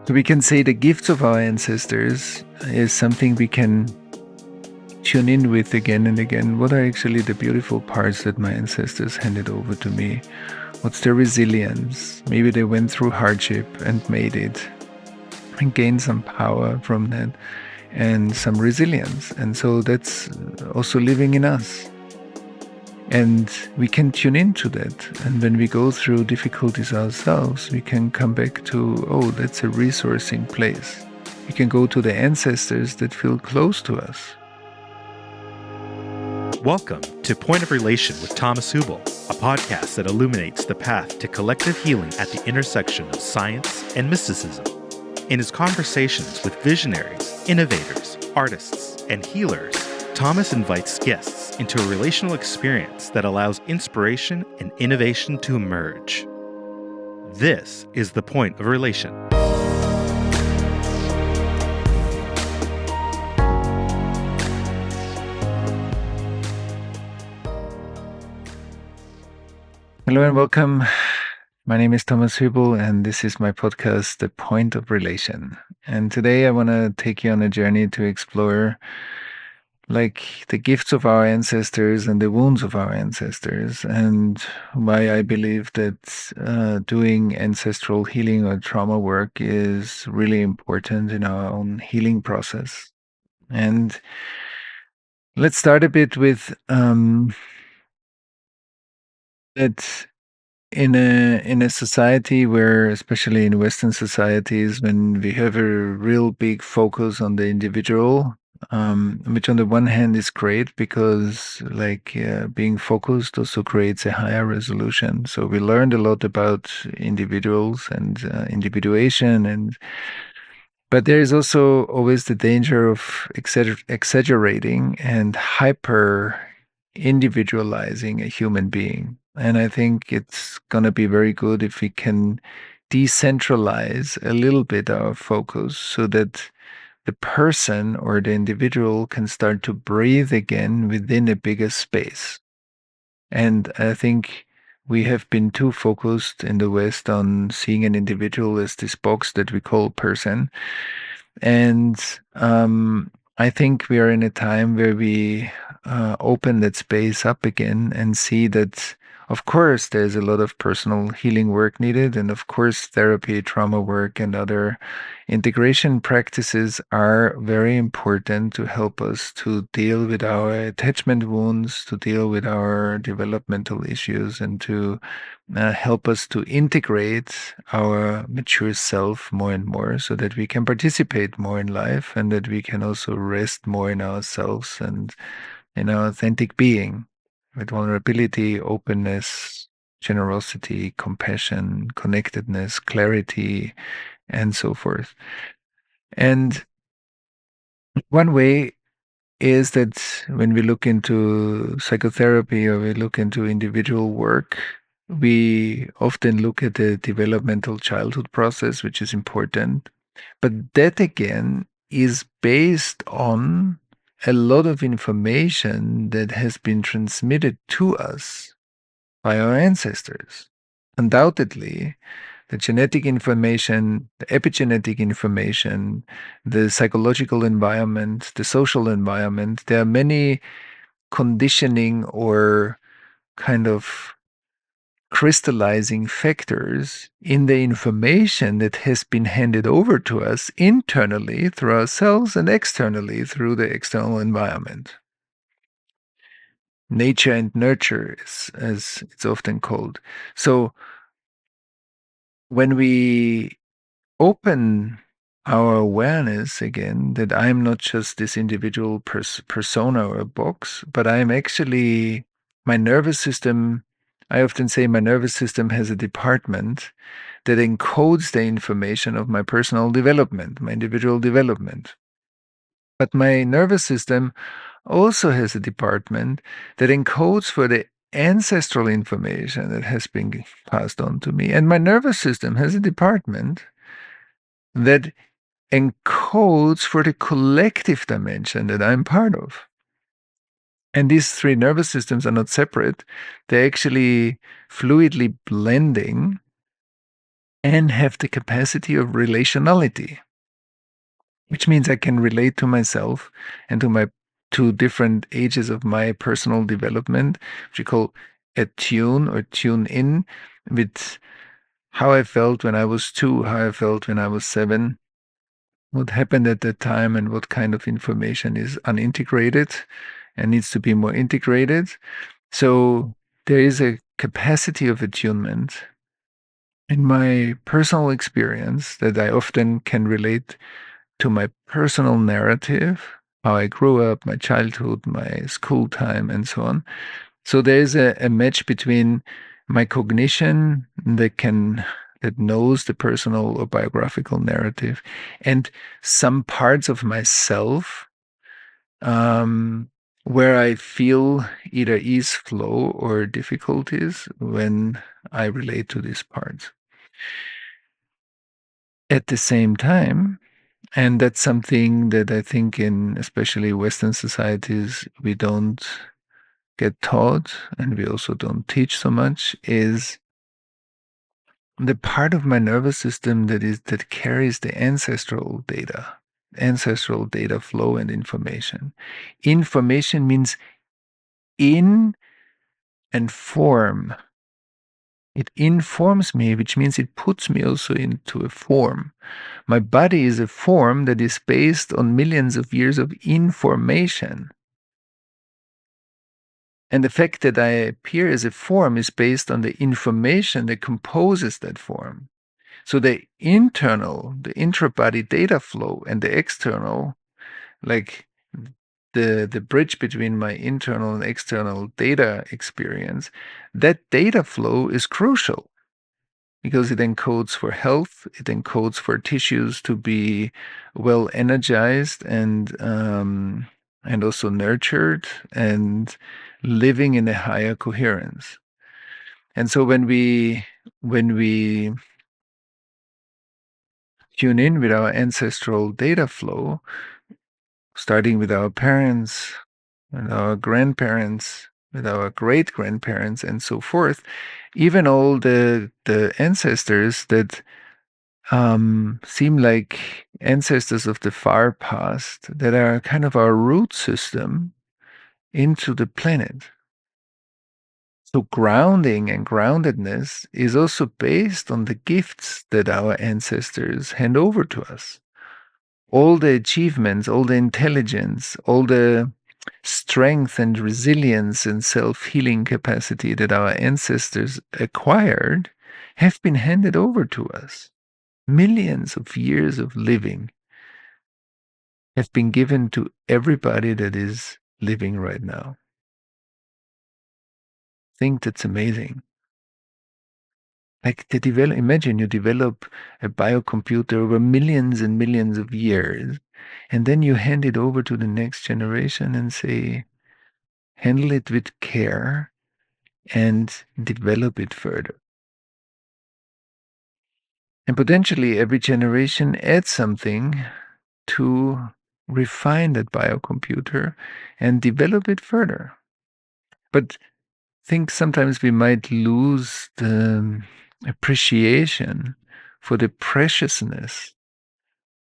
So we can say the gifts of our ancestors is something we can tune in with again and again. What are actually the beautiful parts that my ancestors handed over to me? What's their resilience? Maybe they went through hardship and made it and gained some power from that and some resilience. And so that's also living in us. And we can tune into that. And when we go through difficulties ourselves, we can come back to, oh, that's a resourcing place. We can go to the ancestors that feel close to us. Welcome to Point of Relation with Thomas Hübl, a podcast that illuminates the path to collective healing at the intersection of science and mysticism. In his conversations with visionaries, innovators, artists, and healers, Thomas invites guests into a relational experience that allows inspiration and innovation to emerge. This is the Point of Relation. Hello and welcome. My name is Thomas Hübl, and this is my podcast, The Point of Relation. And today I want to take you on a journey to explore the gifts of our ancestors and the wounds of our ancestors, and why I believe that doing ancestral healing or trauma work is really important in our own healing process. And let's start a bit with that in a society where, especially in Western societies, when we have a real big focus on the individual, which on the one hand is great because being focused also creates a higher resolution. So we learned a lot about individuals and individuation, but there is also always the danger of exaggerating and hyper individualizing a human being. And I think it's going to be very good if we can decentralize a little bit our focus so that the person or the individual can start to breathe again within a bigger space. And I think we have been too focused in the West on seeing an individual as this box that we call person. And I think we are in a time where we open that space up again and see that, of course, there's a lot of personal healing work needed. And of course, therapy, trauma work, and other integration practices are very important to help us to deal with our attachment wounds, to deal with our developmental issues, and to help us to integrate our mature self more and more so that we can participate more in life and that we can also rest more in ourselves and in our authentic being with vulnerability, openness, generosity, compassion, connectedness, clarity, and so forth. And one way is that when we look into psychotherapy or we look into individual work, we often look at the developmental childhood process, which is important. But that again is based on a lot of information that has been transmitted to us by our ancestors. Undoubtedly, the genetic information, the epigenetic information, the psychological environment, the social environment, there are many conditioning or kind of crystallizing factors in the information that has been handed over to us internally through ourselves and externally through the external environment. Nature and nurture, as it's often called. So when we open our awareness again, that I'm not just this individual persona or box, but I'm actually my nervous system. I often say my nervous system has a department that encodes the information of my personal development, my individual development. But my nervous system also has a department that encodes for the ancestral information that has been passed on to me. And my nervous system has a department that encodes for the collective dimension that I'm part of. And these three nervous systems are not separate. They're actually fluidly blending and have the capacity of relationality, which means I can relate to myself and to my two different ages of my personal development, which we call attune or tune in with how I felt when I was 2, how I felt when I was 7, what happened at that time, and what kind of information is unintegrated and needs to be more integrated. So there is a capacity of attunement in my personal experience that I often can relate to my personal narrative, how I grew up, my childhood, my school time, and so on. So there's a match between my cognition that knows the personal or biographical narrative and some parts of myself um, where I feel either ease, flow, or difficulties when I relate to these parts. At the same time, and that's something that I think in especially Western societies we don't get taught and we also don't teach so much, is the part of my nervous system that carries the ancestral data flow and information. Information means in and form. It informs me, which means it puts me also into a form. My body is a form that is based on millions of years of information. And the fact that I appear as a form is based on the information that composes that form. So the intra-body data flow and the external, like the bridge between my internal and external data experience, that data flow is crucial because it encodes for health, it encodes for tissues to be well energized and also nurtured and living in a higher coherence. And so when we tune in with our ancestral data flow, starting with our parents and our grandparents, with our great grandparents, and so forth, even all the ancestors that seem like ancestors of the far past, that are kind of our root system into the planet. So grounding and groundedness is also based on the gifts that our ancestors hand over to us. All the achievements, all the intelligence, all the strength and resilience and self-healing capacity that our ancestors acquired have been handed over to us. Millions of years of living have been given to everybody that is living right now. I think that's amazing. Like imagine you develop a biocomputer over millions and millions of years, and then you hand it over to the next generation and say, handle it with care and develop it further. And potentially every generation adds something to refine that biocomputer and develop it further. But I think sometimes we might lose the appreciation for the preciousness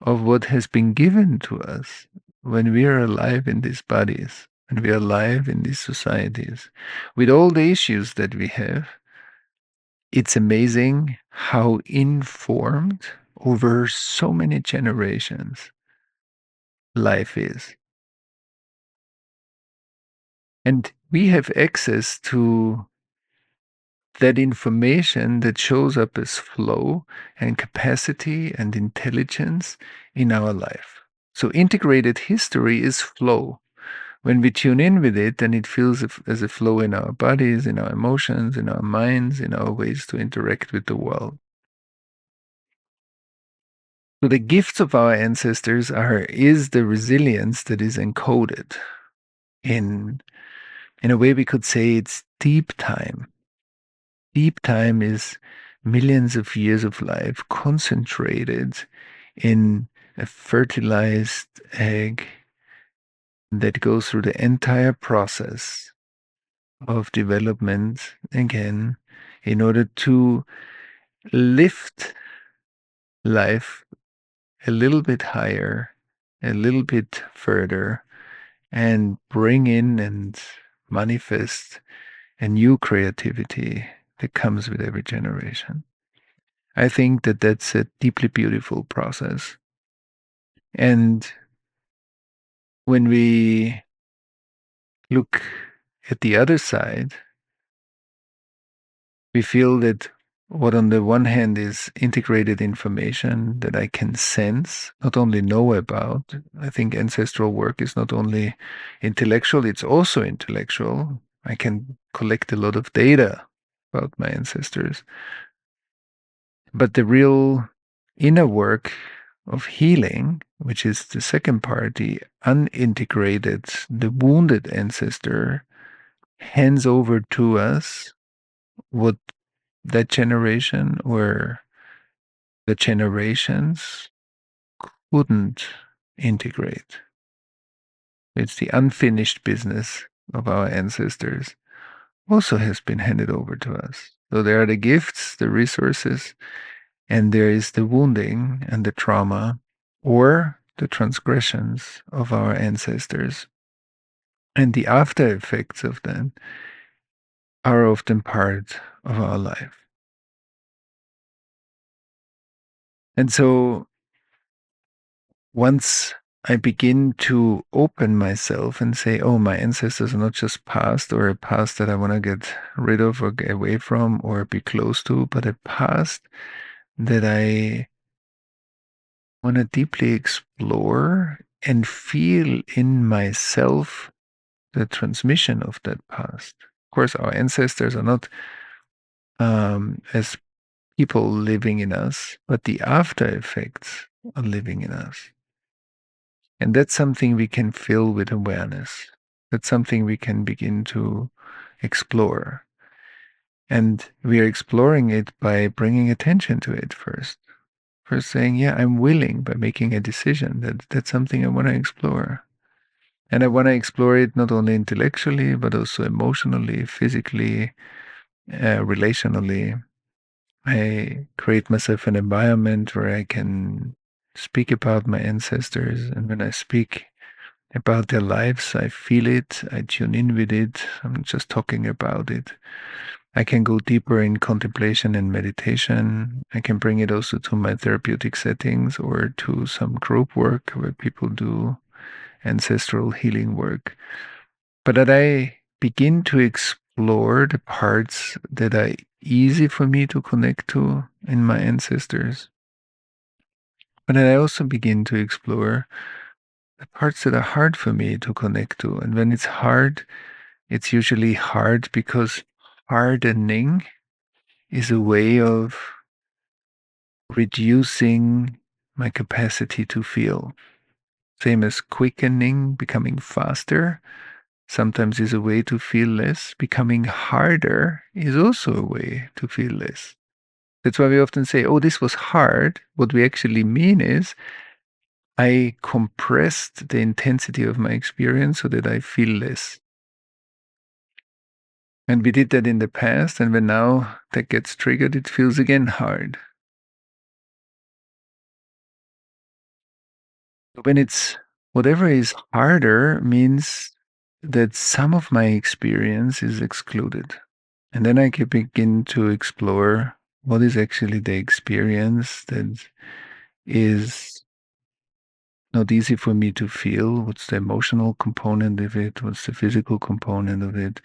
of what has been given to us when we are alive in these bodies, when we are alive in these societies. With all the issues that we have, it's amazing how informed over so many generations life is. And we have access to that information that shows up as flow and capacity and intelligence in our life. So integrated history is flow. When we tune in with it, then it feels as a flow in our bodies, in our emotions, in our minds, in our ways to interact with the world. So the gifts of our ancestors is the resilience that is encoded in a way we could say it's deep time. Deep time is millions of years of life concentrated in a fertilized egg that goes through the entire process of development again in order to lift life a little bit higher, a little bit further, and bring in and manifest a new creativity that comes with every generation. I think that that's a deeply beautiful process. And when we look at the other side, we feel that what on the one hand is integrated information that I can sense, not only know about. I think ancestral work is not only intellectual, it's also intellectual. I can collect a lot of data about my ancestors. But the real inner work of healing, which is the second part, the unintegrated, the wounded ancestor, hands over to us what that generation or the generations couldn't integrate. It's the unfinished business of our ancestors, also has been handed over to us. So there are the gifts, the resources, and there is the wounding and the trauma or the transgressions of our ancestors. And the after effects of that are often part of our life. And so once I begin to open myself and say, oh, my ancestors are not just past or a past that I want to get rid of or get away from or be close to, but a past that I want to deeply explore and feel in myself the transmission of that past. Of course, our ancestors are not as people living in us, but the after effects are living in us. And that's something we can fill with awareness. That's something we can begin to explore. And we are exploring it by bringing attention to it first. First saying, yeah, I'm willing, by making a decision that that's something I want to explore. And I want to explore it not only intellectually, but also emotionally, physically, relationally. I create myself an environment where I can speak about my ancestors. And when I speak about their lives, I feel it, I tune in with it. I'm not just talking about it. I can go deeper in contemplation and meditation. I can bring it also to my therapeutic settings or to some group work where people do ancestral healing work. But that I begin to explore the parts that are easy for me to connect to in my ancestors. But that I also begin to explore the parts that are hard for me to connect to. And when it's hard, it's usually hard because hardening is a way of reducing my capacity to feel. Same as quickening, becoming faster, sometimes is a way to feel less. Becoming harder is also a way to feel less. That's why we often say, oh, this was hard. What we actually mean is, I compressed the intensity of my experience so that I feel less. And we did that in the past, and when now that gets triggered, it feels again hard. When it's whatever is harder means that some of my experience is excluded. And then I can begin to explore what is actually the experience that is not easy for me to feel. What's the emotional component of it? What's the physical component of it?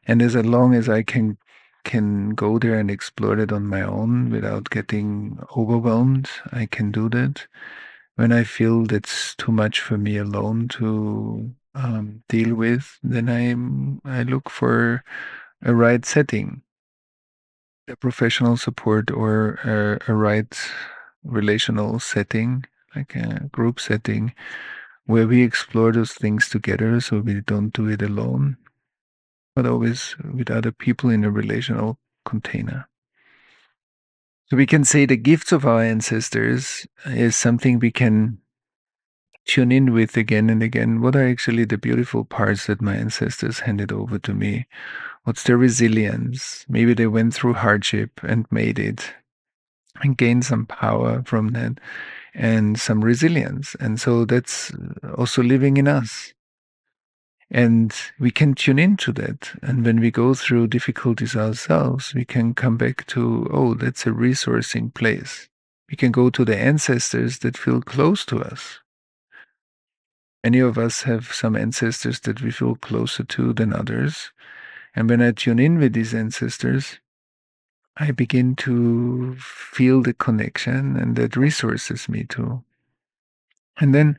And as long as I can go there and explore it on my own without getting overwhelmed, I can do that. When I feel that's too much for me alone to deal with, then I look for a right setting, a professional support or a right relational setting, like a group setting, where we explore those things together so we don't do it alone, but always with other people in a relational container. So we can say the gifts of our ancestors is something we can tune in with again and again. What are actually the beautiful parts that my ancestors handed over to me? What's their resilience? Maybe they went through hardship and made it. and gain some power from that and some resilience. And so that's also living in us. And we can tune into that. And when we go through difficulties ourselves, we can come back to, oh, that's a resourcing place. We can go to the ancestors that feel close to us. Many of us have some ancestors that we feel closer to than others. And when I tune in with these ancestors, I begin to feel the connection, and that resources me too. And then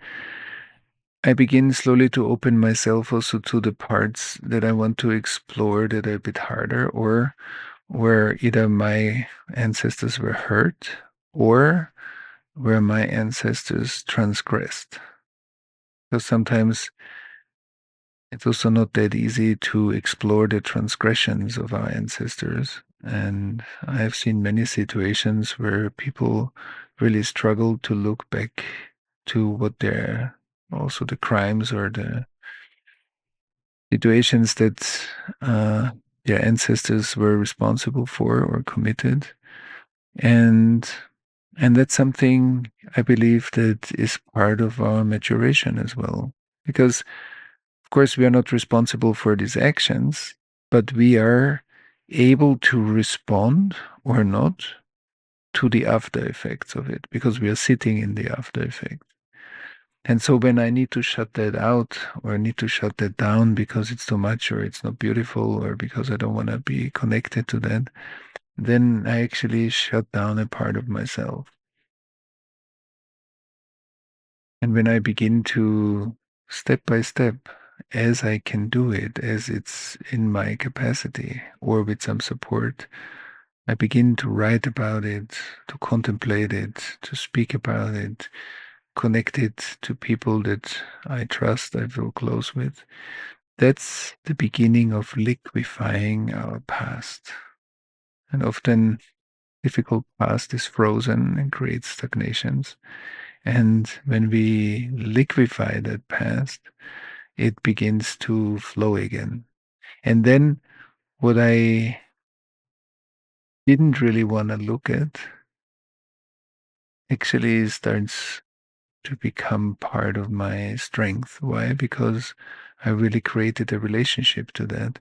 I begin slowly to open myself also to the parts that I want to explore that are a bit harder, or where either my ancestors were hurt or where my ancestors transgressed. So sometimes it's also not that easy to explore the transgressions of our ancestors. And I have seen many situations where people really struggle to look back to what their also the crimes or the situations that uh, their ancestors were responsible for or committed. And and that's something I believe that is part of our maturation as well. Because of course, we are not responsible for these actions, but we are able to respond or not to the after effects of it because we are sitting in the after effect. And so when I need to shut that out or I need to shut that down because it's too much or it's not beautiful or because I don't want to be connected to that, then I actually shut down a part of myself. And when I begin to step by step, as I can do it, as it's in my capacity, or with some support, I begin to write about it, to contemplate it, to speak about it, connect it to people that I trust, I feel close with. That's the beginning of liquefying our past. And often difficult past is frozen and creates stagnations. And when we liquefy that past, it begins to flow again. And then what I didn't really want to look at actually starts to become part of my strength. Why? Because I really created a relationship to that.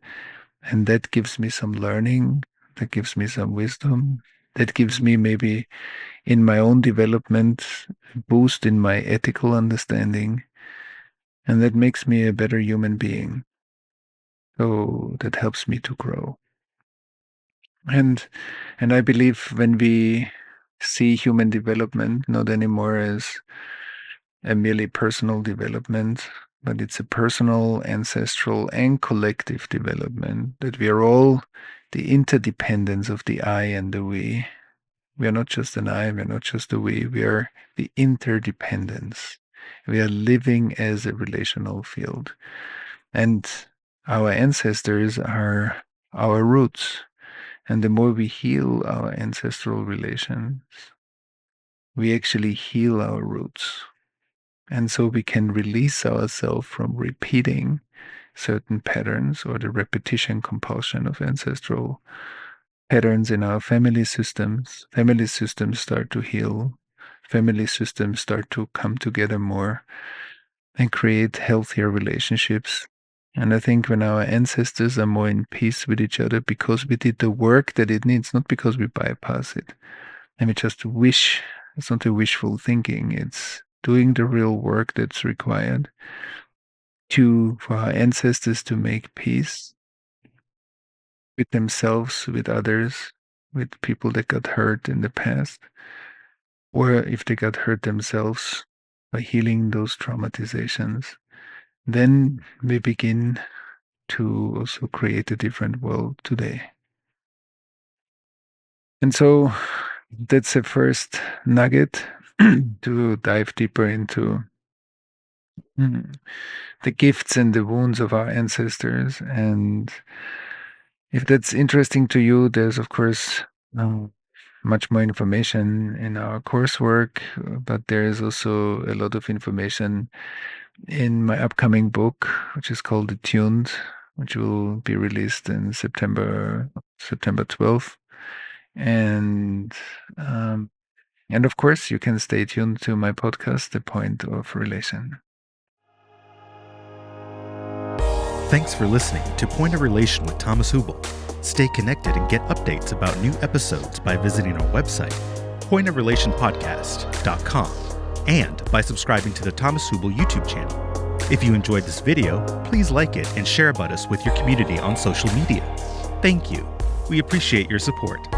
And that gives me some learning, that gives me some wisdom, that gives me maybe in my own development, a boost in my ethical understanding. And that makes me a better human being. So that helps me to grow. And and I believe when we see human development not anymore as a merely personal development, but it's a personal, ancestral, and collective development, that we are all the interdependence of the I and the we. We are not just an I, we're not just a we are the interdependence. We are living as a relational field. And our ancestors are our roots. And the more we heal our ancestral relations, we actually heal our roots. And so we can release ourselves from repeating certain patterns or the repetition compulsion of ancestral patterns in our family systems. Family systems start to heal. Family systems start to come together more and create healthier relationships. And I think when our ancestors are more in peace with each other because we did the work that it needs, not because we bypass it. And we just wish, it's not a wishful thinking, it's doing the real work that's required to for our ancestors to make peace with themselves, with others, with people that got hurt in the past, or if they got hurt themselves by healing those traumatizations. Then we begin to also create a different world today. And so that's the first nugget to dive deeper into the gifts and the wounds of our ancestors. And if that's interesting to you, there's, of course, much more information in our coursework, but there is also a lot of information in my upcoming book, which is called Attuned, which will be released in September 12th. And and of course, you can stay tuned to my podcast, The Point of Relation. Thanks for listening to Point of Relation with Thomas Hübl. Stay connected and get updates about new episodes by visiting our website, pointofrelationpodcast.com, and by subscribing to the Thomas Hübl YouTube channel. If you enjoyed this video, please like it and share about us with your community on social media. Thank you. We appreciate your support.